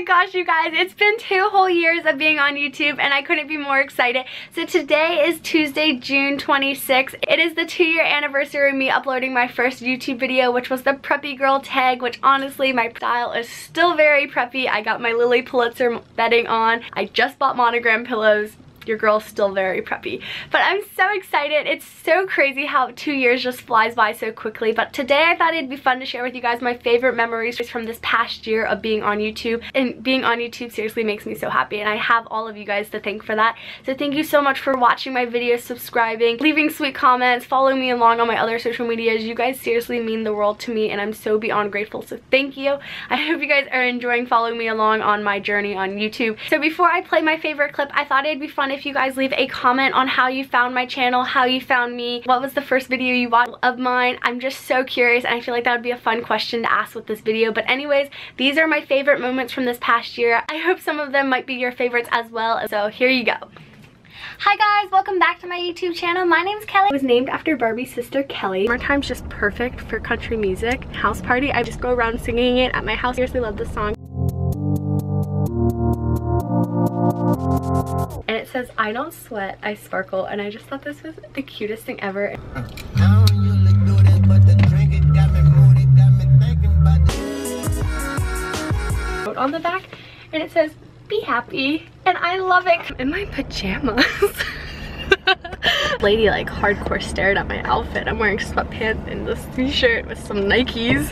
my gosh, you guys, it's been 2 whole years of being on YouTube and I couldn't be more excited. So today is Tuesday, June 26th. It is the 2-year anniversary of me uploading my first YouTube video, which was the Preppy Girl tag, which honestly, my style is still very preppy. I got my Lily Pulitzer bedding on. I just bought monogram pillows. Your girl's still very preppy. But I'm so excited. It's so crazy how 2 years just flies by so quickly. But today I thought it'd be fun to share with you guys my favorite memories from this past year of being on YouTube. And being on YouTube seriously makes me so happy. And I have all of you guys to thank for that. So thank you so much for watching my videos, subscribing, leaving sweet comments, following me along on my other social medias. You guys seriously mean the world to me and I'm so beyond grateful. So thank you. I hope you guys are enjoying following me along on my journey on YouTube. So before I play my favorite clip, I thought it'd be fun if you guys leave a comment on how you found my channel, how you found me, what was the first video you watched of mine. I'm just so curious and I feel like that would be a fun question to ask with this video. But anyways, these are my favorite moments from this past year. I hope some of them might be your favorites as well. So here you go. Hi guys, welcome back to my YouTube channel. My name's Kelly. I was named after Barbie's sister Kelly. Summertime's just perfect for country music. House party, I just go around singing it at my house. I seriously love this song. And it says, I don't sweat, I sparkle. And I just thought this was the cutest thing ever. On the back, and it says, be happy. And I love it. I'm in my pajamas. Lady like hardcore stared at my outfit. I'm wearing sweatpants and this t-shirt with some Nikes.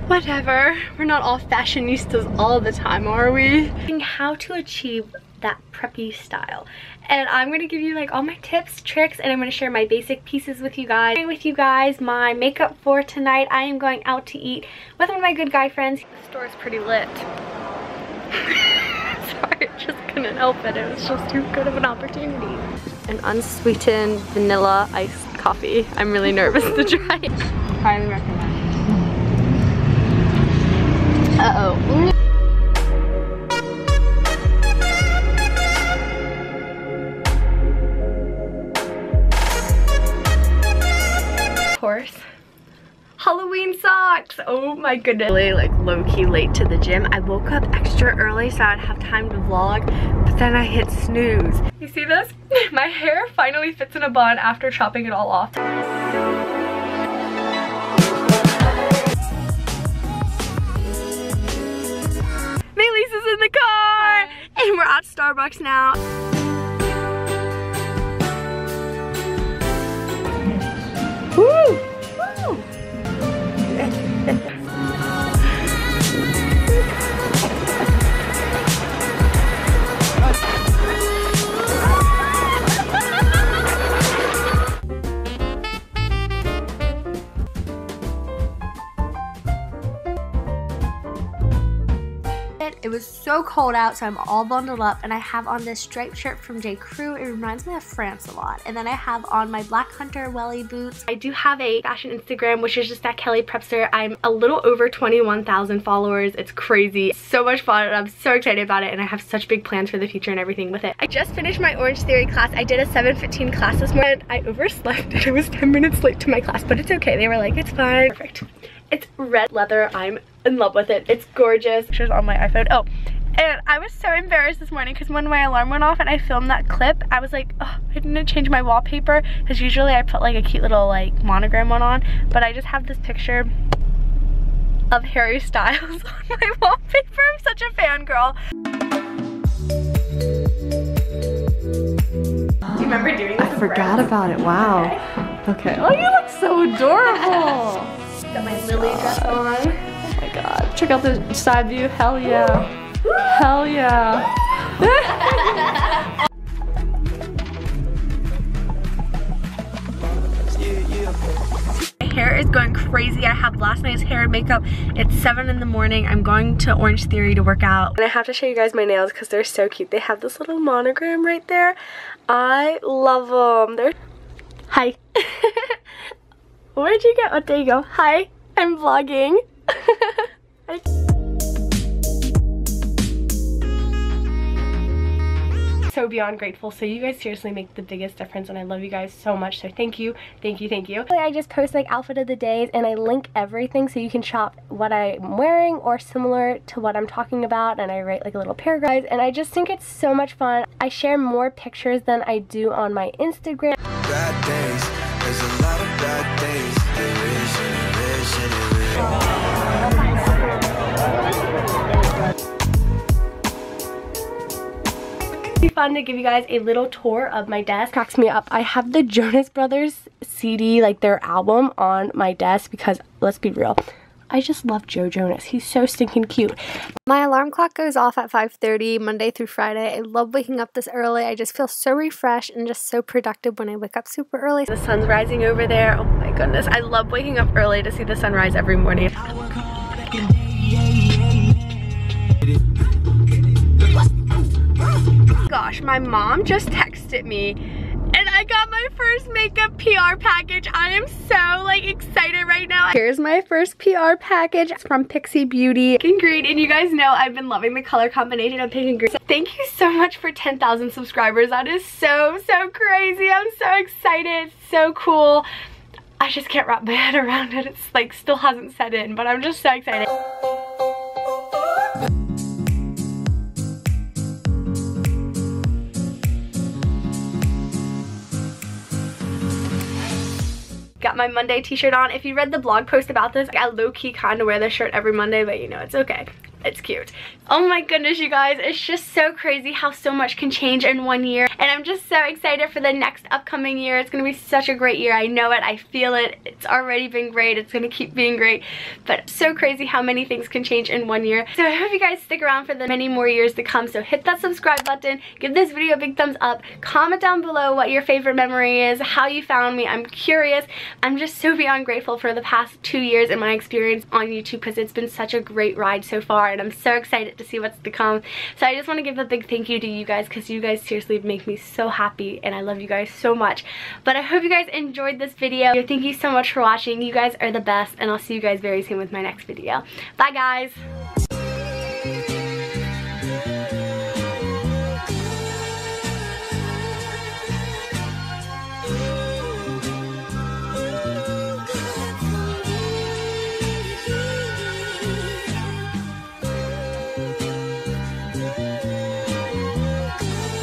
Whatever. We're not all fashionistas all the time, are we? How to achieve that preppy style. And I'm gonna give you like all my tips, tricks, and I'm gonna share my basic pieces with you guys. My makeup for tonight. I am going out to eat with one of my good guy friends. The store is pretty lit. Sorry, I just couldn't help it. It was just too good of an opportunity. An unsweetened vanilla iced coffee. I'm really nervous to try it. Highly recommend. Uh-oh. Course. Halloween socks! Oh my goodness. Really like low-key late to the gym. I woke up extra early so I'd have time to vlog, but then I hit snooze. You see this? My hair finally fits in a bun after chopping it all off. Maylee's is in the car! And we're at Starbucks now. Woo! Woo! It was so cold out, so I'm all bundled up, and I have on this striped shirt from J. Crew. It reminds me of France a lot. And then I have on my Black Hunter welly boots. I do have a fashion Instagram, which is just at Kellyprepster. I'm a little over 21,000 followers. It's crazy. It's so much fun, and I'm so excited about it, and I have such big plans for the future and everything with it. I just finished my Orange Theory class. I did a 7:15 class this morning. I overslept, and I was 10 minutes late to my class, but it's okay. They were like, it's fine. Perfect. It's red leather. I'm in love with it. It's gorgeous. Pictures on my iPhone. Oh, and I was so embarrassed this morning because when my alarm went off and I filmed that clip, I was like, oh, I didn't change my wallpaper because usually I put like a cute little like monogram one on, but I just have this picture of Harry Styles on my wallpaper. I'm such a fangirl. Do you remember doing this? I forgot about it. Wow. Okay. Oh, you look so adorable. Got my Lily dress on. Oh my god. Check out the side view. Hell yeah. Hell yeah. My hair is going crazy. I have last night's hair and makeup. It's 7 in the morning. I'm going to Orange Theory to work out. And I have to show you guys my nails because they're so cute. They have this little monogram right there. I love them. They're... Hi. Where'd you go? Oh, there you go. Hi, I'm vlogging. so beyond grateful. So you guys seriously make the biggest difference, and I love you guys so much. So thank you, thank you, thank you. I just post like outfit of the days, and I link everything so you can shop what I'm wearing or similar to what I'm talking about, and I write like a little paragraph, and I just think it's so much fun. I share more pictures than I do on my Instagram. Bad days, there's a lot of bad days. It'd be fun to give you guys a little tour of my desk. Cracks me up. I have the Jonas Brothers CD, like their album, on my desk because, let's be real, I just love Joe Jonas. He's so stinking cute. My alarm clock goes off at 5:30 Monday through Friday. I love waking up this early. I just feel so refreshed and just so productive when I wake up super early. The sun's rising over there. Oh my goodness. I love waking up early to see the sunrise every morning. Gosh, my mom just texted me and I got my first makeup PR package. I am so like excited right now. Here's my first PR package. It's from Pixie Beauty. Pink and green, and you guys know I've been loving the color combination of pink and green. So thank you so much for 10,000 subscribers. That is so crazy. I'm so excited. It's so cool. I just can't wrap my head around it. It's like still hasn't set in, but I'm just so excited. Got my Monday t-shirt on. If you read the blog post about this, I low-key kind of wear this shirt every Monday, but you know, it's okay. It's cute. Oh my goodness, you guys. It's just so crazy how so much can change in 1 year. And I'm just so excited for the next upcoming year. It's going to be such a great year. I know it. I feel it. It's already been great. It's going to keep being great. But so crazy how many things can change in 1 year. So I hope you guys stick around for the many more years to come. So hit that subscribe button. Give this video a big thumbs up. Comment down below what your favorite memory is, how you found me. I'm curious. I'm just so beyond grateful for the past 2 years and my experience on YouTube because it's been such a great ride so far. And I'm so excited to see what's to come. So I just want to give a big thank you to you guys because you guys seriously make me so happy and I love you guys so much. But I hope you guys enjoyed this video. Thank you so much for watching. You guys are the best, and I'll see you guys very soon with my next video. Bye guys.